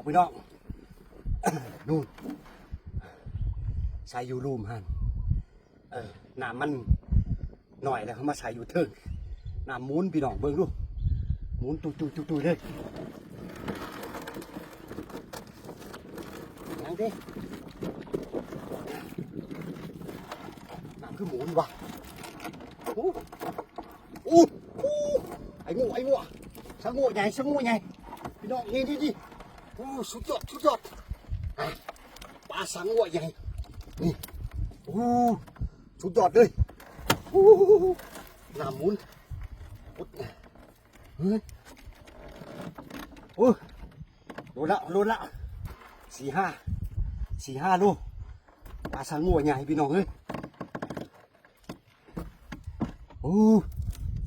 พี่น้อง นู่นใส่อยู่รูมฮันน้ำมันหน่อยแล้วเขามาใส่อยู่เทิงน้ำมูนพี่น้องเบิ่งดูมูนตุยเลยยังดิน้ำคือหมูนว่ะอู้ไอ้งูสังงูใหญ่พี่น้องนี่สุดยอดปลาสังงูใหญ่นี่สุดยอดเลยน้ำหมุนเฮ้ยโลละ4-5โลปลาสังงูใหญ่พี่น้องเฮ้ย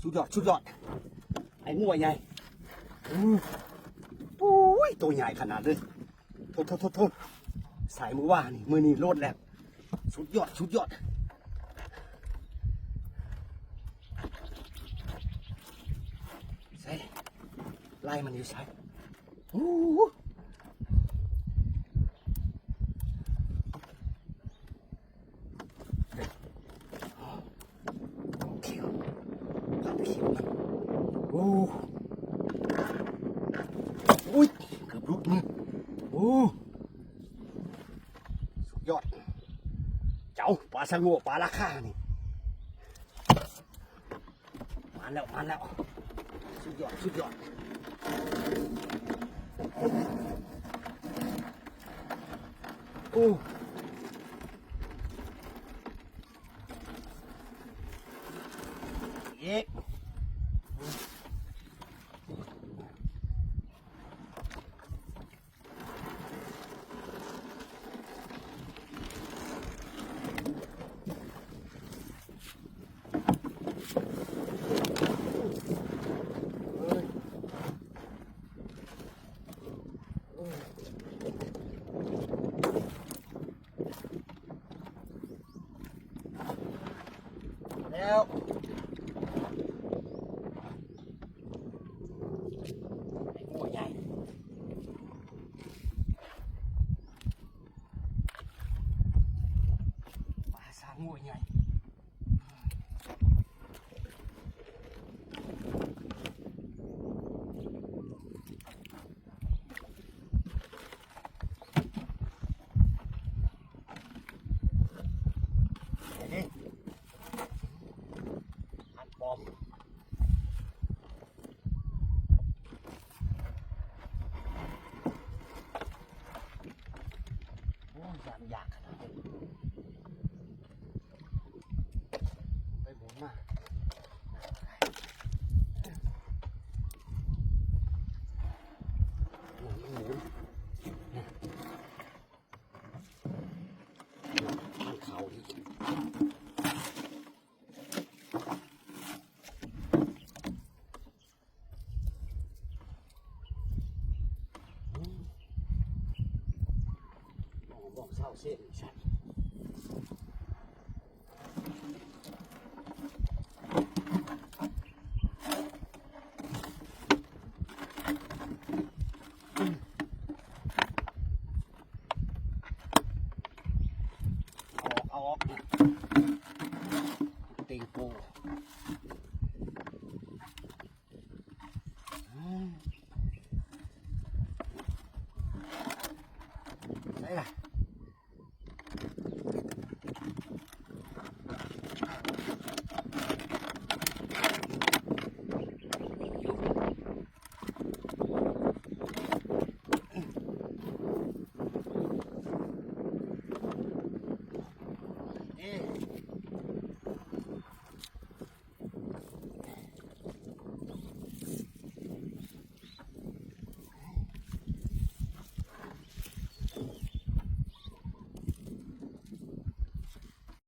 สุดยอดไอ้งูใหญ่ตัวใหญ่ขนาดเลยโทษสายมือว่านี่มือนี่โลดแล้วสุดยอดใส่ไล่มันอยู่ใส่เขียวมันอุ้ยเกือบรุดมือสุดยอดเจ้าปลาสังงูปลาราคานี่มาแล้วสุดยอดเอ๊ะแล้วไอ้งูใหญ่ปลาสังงูใหญ่บอมยากขนาดนี้ไปหมุนมาหมุนมันเข่าอีกบอกเศร้าเส้นฉันเอาออกเต็งปู